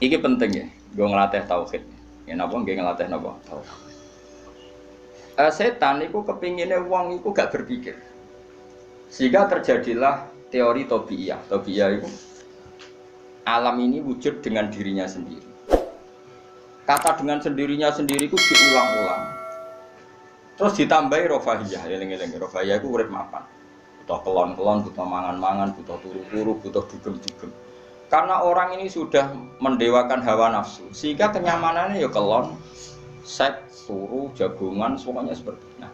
Iki penting ya, gue ngelatih tauhid. Ya napa nggih ngelatih napa? Tauhid. Setan itu kepinginnya wong itu gak berpikir. Sehingga terjadilah teori tobiyah. Tobiyah itu alam ini wujud dengan dirinya sendiri. Kata dengan sendirinya sendiri itu diulang-ulang. Terus ditambahi rofahiyah, eling-eling rofahiyah itu urip mapan. Butuh kelon-kelon, butuh mangan-mangan, butuh turu-turu, butuh dugem-dugem. Karena orang ini sudah mendewakan hawa nafsu, sehingga kenyamanannya ya kelon, seks, turu, jagungan, semuanya seperti itu. Nah,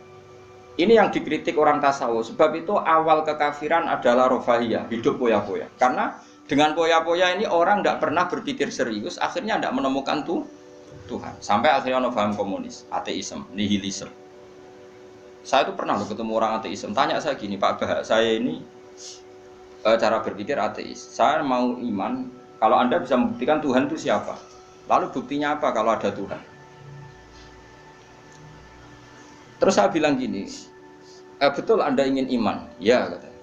ini yang dikritik orang tasawuf. Sebab itu awal kekafiran adalah rofahiyah, hidup poya-poya. Karena dengan poya-poya ini orang tidak pernah berpikir serius, akhirnya tidak menemukan Tuhan. Sampai akhirnya ono paham komunis, ateisme, nihilisme. Saya itu pernah ketemu orang ateisme, tanya saya gini, Pak Bah, saya ini cara berpikir ateis. Saya mau iman, kalau Anda bisa membuktikan Tuhan itu siapa? Lalu buktinya apa kalau ada Tuhan? Terus saya bilang gini, betul Anda ingin iman? Ya, katanya.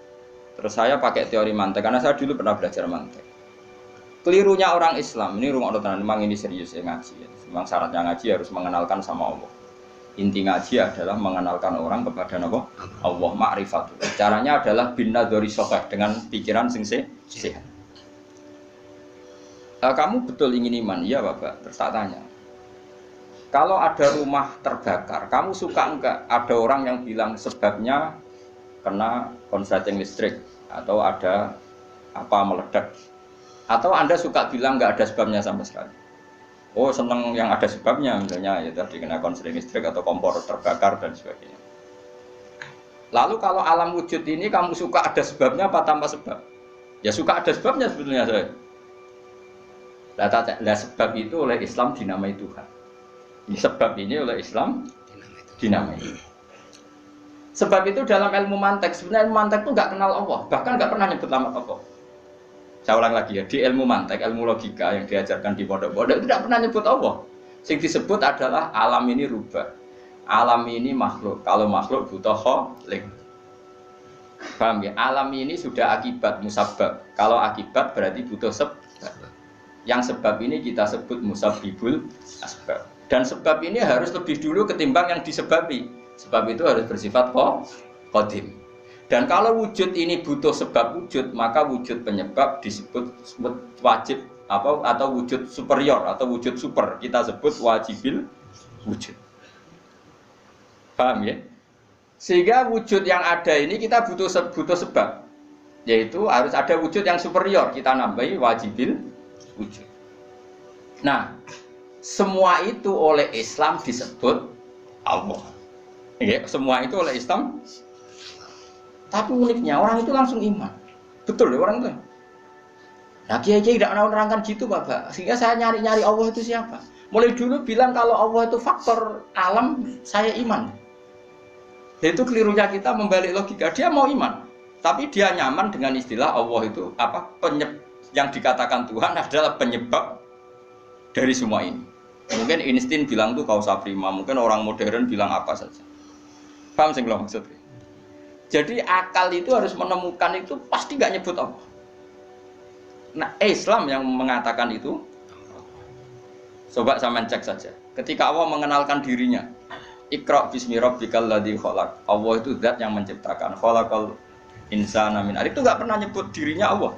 Terus saya pakai teori mantek, karena saya dulu pernah belajar mantek. Kelirunya orang Islam, ini rumah tenan, memang ini serius ya ngaji ya. Memang syaratnya ngaji harus mengenalkan sama Allah. Inti ngaji adalah mengenalkan orang kepada Allah, ma'rifatu. Caranya adalah bin nadzari sahih, dengan pikiran sing sehat. Kamu betul ingin iman? Iya Bapak. Terus tak tanya, kalau ada rumah terbakar, kamu suka enggak ada orang yang bilang sebabnya kena konsleting listrik atau ada apa meledak? Atau Anda suka bilang nggak ada sebabnya sama sekali? Oh seneng yang ada sebabnya, misalnya ya tadi kena konsleting listrik atau kompor terbakar dan sebagainya. Lalu kalau alam wujud ini kamu suka ada sebabnya apa tanpa sebab? Ya suka ada sebabnya sebetulnya saya. Lah sebab itu oleh Islam dinamai Tuhan. Sebab ini oleh Islam dinamai. Sebab itu dalam ilmu mantek, sebenarnya ilmu mantek itu nggak kenal Allah, bahkan nggak pernah nyebut nama Allah. Saya ulang lagi ya, di ilmu mantek, ilmu logika yang diajarkan di pondok-pondok itu tidak pernah nyebut Allah. Yang disebut adalah alam ini rubah, alam ini makhluk. Kalau makhluk butuh khalik. Paham ya? Alam ini sudah akibat musabab. Kalau akibat berarti butuh sebab. Yang sebab ini kita sebut musabbibul asbab. Dan sebab ini harus lebih dulu ketimbang yang disebabi. Sebab itu harus bersifat qadim. Dan kalau wujud ini butuh sebab wujud, maka wujud penyebab disebut wajib atau wujud superior atau wujud super. Kita sebut wajibil wujud. Paham ya? Sehingga wujud yang ada ini kita butuh sebab. Yaitu harus ada wujud yang superior. Kita nambahi wajibil wujud. Nah, semua itu oleh Islam disebut Allah. Ya, semua itu oleh Islam. Tapi uniknya orang itu langsung iman. Betul ya orang itu. Nah kiai-kiai tidak menerangkan gitu Bapak. Sehingga saya nyari-nyari Allah itu siapa. Mulai dulu bilang kalau Allah itu faktor alam, saya iman. Itu kelirunya kita membalik logika. Dia mau iman, tapi dia nyaman dengan istilah Allah itu apa? Yang dikatakan Tuhan adalah penyebab dari semua ini. Mungkin Einstein bilang itu kausa prima, mungkin orang modern bilang apa saja. Paham sih kalau maksudnya? Jadi akal itu harus menemukan itu pasti nggak nyebut Allah. Nah Islam yang mengatakan itu, coba sama cek saja. Ketika Allah mengenalkan dirinya, Iqra bismi rabbikal ladzi khalaq. Allah itu zat yang menciptakan. Khalaqal insana min 'alaq. Itu nggak pernah nyebut dirinya Allah.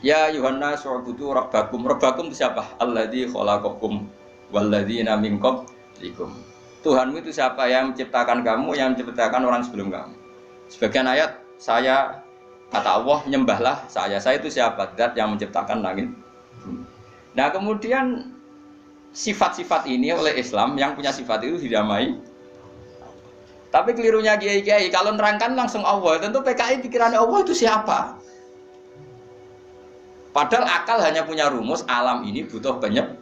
Ya Yuhanna su'budu rabbakum. Rabbakum itu siapa? Alladzi khalaqakum walladzina min qablikum. Tuhanmu itu siapa? Yang menciptakan kamu, yang menciptakan orang sebelum kamu. Sebagian ayat, saya kata Allah, nyembahlah saya. Saya itu siapa? Zat yang menciptakan langit. Nah kemudian sifat-sifat ini oleh Islam, yang punya sifat itu dinamai. Tapi kelirunya kiai-kiai, kalau nerangkan langsung Allah, tentu PKI pikirannya Allah itu siapa? Padahal akal hanya punya rumus, alam ini butuh penyebab.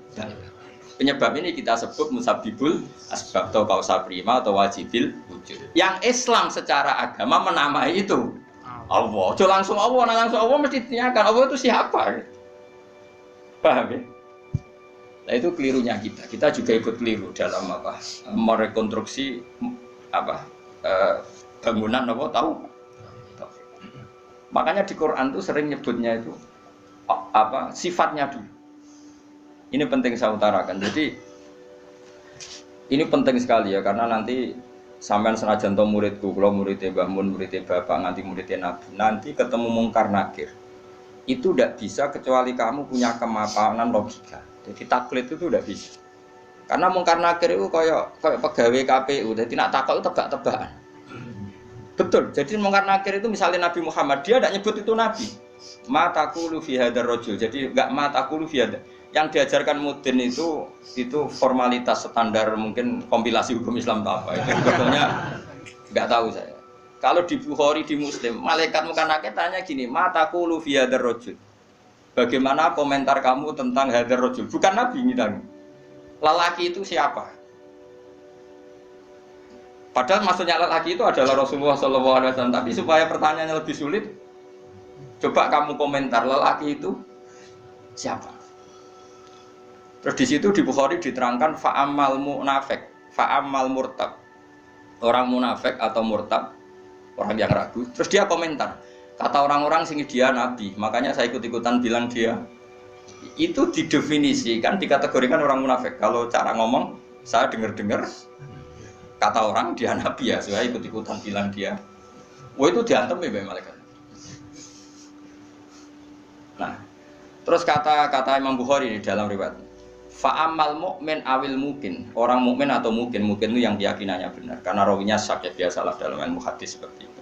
Penyebab ini kita sebut musabbibul asbab atau kausa prima atau wajibil wujud. Yang Islam secara agama menamai itu Allah. Jangan langsung Allah, nah langsung Allah mesti ditanyakan Allah itu siapa? Paham ya? Nah itu kelirunya kita. Kita juga ikut keliru dalam apa? Merekonstruksi apa? Bangunan apa tahu? Makanya di Quran tuh sering nyebutnya itu apa? Sifatnya dulu. Ini penting saya utarakan. Jadi ini penting sekali ya karena nanti sampean senajan to muridku, kalau muridnya Mbah Mun, muridnya Bapak, nganti muridnya Nabi, nanti ketemu mungkar nakir. Itu tidak bisa kecuali kamu punya kemapanan logika. Jadi taklid itu tidak bisa. Karena mungkar nakir itu kayak pegawai KPU, jadi nak takut itu tebak-tebakan. Betul. Jadi mungkar nakir itu misalnya Nabi Muhammad, dia tidak nyebut itu Nabi. Ma taqulu fi hadzal rajul. Jadi enggak ma taqulu fi hadzal. Yang diajarkan Mudin itu formalitas standar mungkin kompilasi hukum Islam atau apa. Itu sebetulnya enggak tahu saya. Kalau di Bukhari di Muslim, malaikat mungkar nakir tanya gini, ma taqulu fi hadzal rajul. Bagaimana komentar kamu tentang hadzal rajul? Bukan Nabi ngitang. Lelaki itu siapa? Padahal maksudnya lelaki itu adalah Rasulullah SAW. Tapi supaya pertanyaannya lebih sulit, coba kamu komentar lelaki itu siapa? Terus di situ di Bukhari diterangkan fa'amal munafik, fa'amal murtab. Orang munafik atau murtab, orang yang ragu. Terus dia komentar, kata orang-orang sini dia nabi, makanya saya ikut-ikutan bilang dia. Itu didefinisikan, dikategorikan orang munafik. Kalau cara ngomong, saya dengar-dengar kata orang dia nabi ya, saya ikut-ikutan bilang dia. Wah itu diantem ya malaikat. Nah, terus kata Imam Bukhari di dalam riwayat. Fa'amal mu'min awil mungkin, orang mukmin atau mungkin itu yang keyakinannya benar. Karena rawinya syak ya biasalah dalam ilmu hadis seperti itu.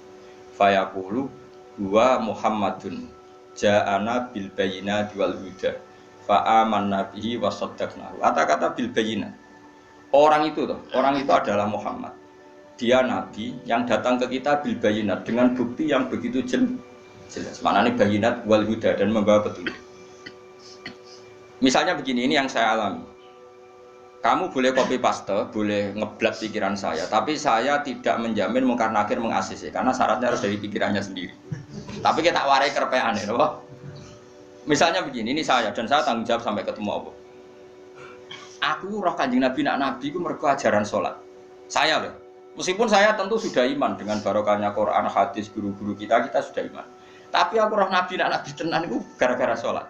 Fayaqulu huwa Muhammadun ja'ana bil bayyinati wal huda. Fa'amanna bihi wa saddaqnahu. Kata-kata bil bayyinat. Orang itu adalah Muhammad. Dia nabi yang datang ke kita bil bayyinat dengan bukti yang begitu jelas. Maknanya bayyinat wal huda dan membawa petunjuk. Misalnya begini, ini yang saya alami. Kamu boleh copy paste, boleh ngeblat pikiran saya, tapi saya tidak menjamin mungkar nakir mengasisi, karena syaratnya harus dari pikirannya sendiri. Tapi kita warai kerpean ya, loh. Misalnya begini, ini saya dan saya tanggung jawab sampai ketemu Allah. Aku roh Kanjeng Nabi nak nabi ku mergo ajaran salat. Saya loh. Meskipun saya tentu sudah iman dengan barokahnya Quran, hadis, guru-guru kita sudah iman. Tapi aku roh Nabi nak nabi tenan itu gara-gara salat.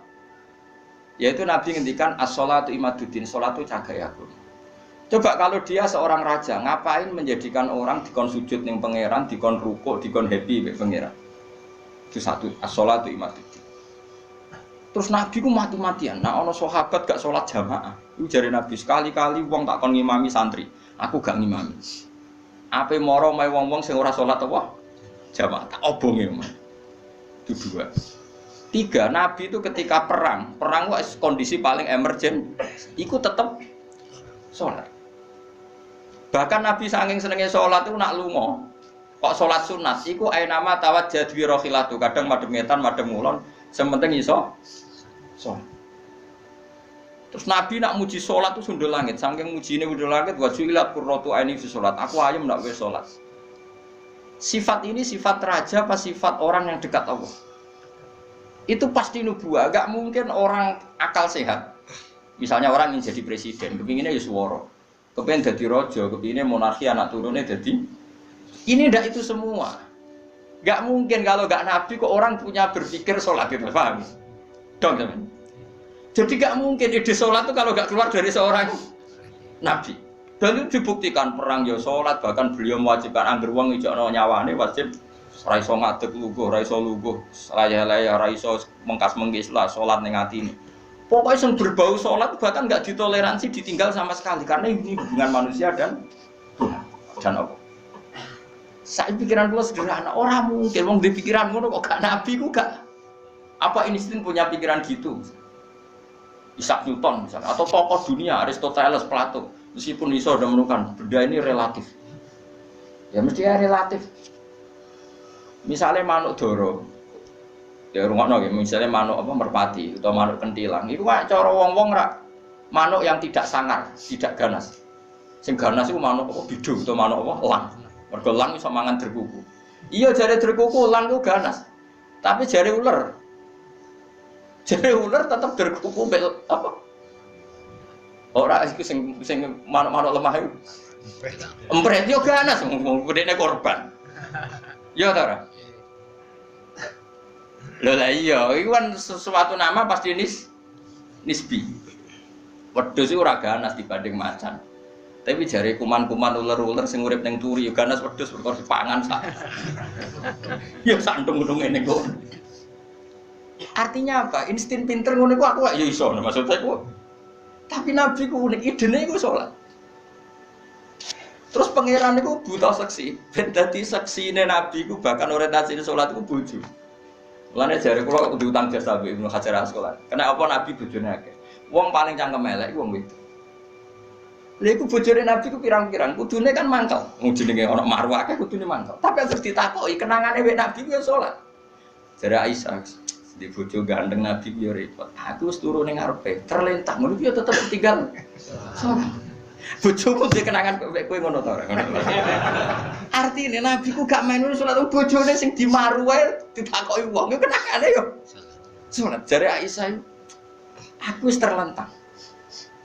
Yaitu Nabi ngendikan as-sholatu imaduddin, salat itu cagai aku. Coba kalau dia seorang raja, ngapain menjadikan orang dikon sujud ning pangeran, dikon rukuk, dikon happy mek pangeran. Itu satu, as-sholatu imaduddin. Terus Nabi ku mati-matian, nah ana sahabat gak sholat jamaah. Iku jare Nabi sekali-kali wong tak kon ngimami santri, aku gak ngimami. Ape moro mae wong-wong sing ora sholat apa? Jamaah tak obonge. Itu dua. Tiga, Nabi itu ketika perang itu kondisi paling emergen, ikut tetap sholat. Bahkan Nabi saking senengnya sholat itu nak lungo, kok sholat sunat, iku ainama tawajjah dwi rohilatu, kadang madem ngetan, madem ngulon, sementing iso sholat. Terus Nabi nak muji sholat itu sundul langit, saking mujine sundul langit, wajulat kurrotu aini fi sholat, aku ayam nak wis sholat. Sifat ini sifat raja apa sifat orang yang dekat Allah? Itu pasti nubuah, gak mungkin orang akal sehat. Misalnya orang ingin jadi presiden, kepinginnya ya suworo, kepingin jadi rojo, kepinginnya monarki anak turunnya jadi. Ini ndak itu semua. Gak mungkin kalau gak nabi kok orang punya berpikir sholat itu, paham? Dong teman. Jadi gak mungkin ide sholat itu kalau gak keluar dari seorang nabi. Dan itu dibuktikan perang ya sholat, bahkan beliau mewajibkan angger wong ijakno nyawane wajib. Raiso ngadeg luguh, raiso luguh, laya-laya, raiso mengkas-mengkis lah, sholat ning atine. Pokoknya yang berbau sholat bahkan nggak ditoleransi, ditinggal sama sekali karena ini hubungan manusia dan Allah. Saya pikiran gue sederhana, orang mungkin wong di pikiran ngono kok gak nabi ku gak. Apa Einstein punya pikiran gitu? Isaac Newton misalnya, atau tokoh dunia Aristoteles, Plato, meskipun iso udah menemukan benda ini relatif. Ya mesti relatif. Misalnya manuk doro, ya rungokno nggih, misalnya manuk apa merpati atau manuk kentilang, itu kan cara wong-wong rak manuk yang tidak sangar, tidak ganas. Sing ganas itu manuk apa bidung atau manuk apa lang. Mergo lang iso mangan derkuku. Iya jare derkuku lang itu ganas. Tapi jare ular. Jare ular tetap derkuku apa? Ora iku sing manuk-manuk lemah itu. Empret yo ganas wong gedene korban. Ya ta. Loh lah iya, itu kan sesuatu nama pasti nisbi. Wedhus iku ora ganas dibanding macan. Tapi jare kuman-kuman uler-uler sing urip ning turi yo ganas wedhus perkara dipangan sak. Ya santung-untung ngene kok. Artinya apa? Insting pinter ngono iku aku ya iso maksudnya iku. Tapi Nabi ku unik idene iku salat. Terus pangeran iku buta seksi. Ben dadi seksine Nabi ku bahkan orientasine salat iku bojo. Mulane jare kula kudu utang jasa mbek Ibnu Hajar Asqalani. Kena apa Nabi bojone akeh. Wong paling cangkem elek wong wedok. Lha iku bojone Nabi ku pirang-pirang, kudune kan mangkel. Wong jenenge ana marwah akeh kudune mangkel. Tapi terus ditakoki kenangane wek Nabi ku ya salat. Jare Aisyah, di bojo gandeng Nabi ku ya repot. Aku wis turu ning ngarepe, terlentang ngono ya tetep tinggal salat. Bojomu dhe kenangan wek kowe ngono ta ora ngono. Artine Nabi ku gak main salat bojone sing dimaru wae ditakoki wong yo kenangane yo salat. Jare Aisyah, aku wis terlentang.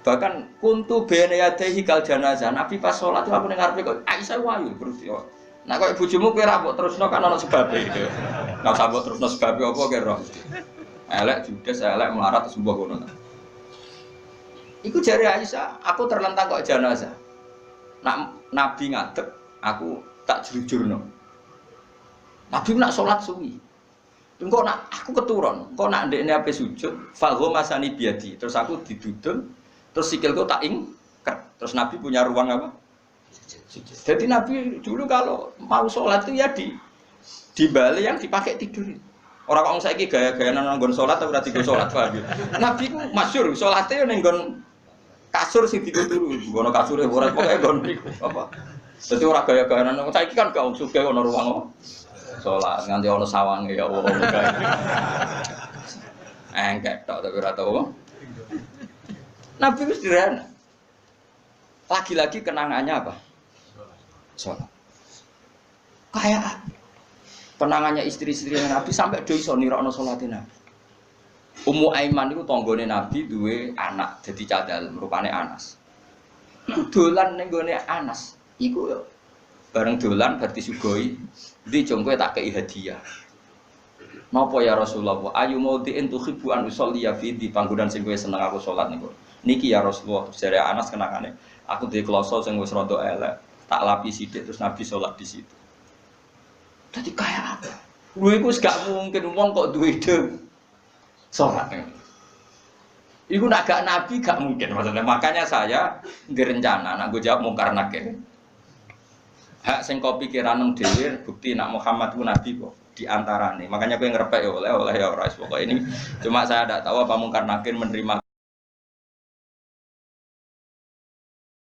Bahkan kuntu bene yadehi kal janazah. Nabi pas salat aku ning ngarepe kok Aisyah wayu berarti. Nah kok bojomu kowe ra mbok terusno kan ana sebabe gitu. Nah sambok terusno sebabe apa kira roh. Elek judes elek melarat sembuh ngono. Iku jare Aisyah, aku terlentang kok janazah. Nak Nabi ngadeg, aku tak jujurno. Nabi nak salat suwi. Engko nak aku keturun, engko nak ndekne ape sujud, fagho masani biadi. Terus aku didudul, terus sikilku tak ingker. Terus Nabi punya ruang apa? Sujud. Jadi Nabi dulu kalau mau sholat itu ya di bali yang dipakai tidur. Orang saya saiki gaya-gaya nanggon sholat atau berarti gue sholat paham ya? Nabi ku masyhur sholatnya ning nggon kasur sing dituturu, ngono kasure ora pokoke nggon niku apa. Dadi ora gaya-gaya nang saiki kan gak sugih ana ruang apa? Sholat nganti ana sawange ya Allah. Engkek tok tapi ora tau. Nabi itu sederhana. Lagi-lagi kenangannya apa? Sholat. Kayak kenangannya istri-istri Nabi sampai do iso nirakno salate Nabi. Ummu Aiman itu tanggane Nabi duwe anak dadi cadal rupane Anas. Dolan ning gone Anas. Iku yo bareng dolan bar disugoi, "Ndi jong kowe tak kei hadiah." Napa ya Rasulullah? Ayu maudhi'in tuhibbu an usolliya fi di panggonan sing kowe seneng aku salat niku. Niki ya Rasulullah, jare Anas kenangane. Aku duwe kloso sing wis rada elek, tak lapi sithik terus Nabi salat di situ. Dadi kaya apa? Lho iku wis gak mungkin wong kok duwe ide salat. Iku nak gak Nabi gak mungkin maksudnya. Makanya saya direncana nak gue jawab mungkar nakir. Hak sing kau pikiran dhewe bukti nak Muhammad ku Nabi kok di antarane. Makanya gue ngerepek ya oleh ya ora pokoke ini cuma saya tidak tahu apa mungkar nakir menerima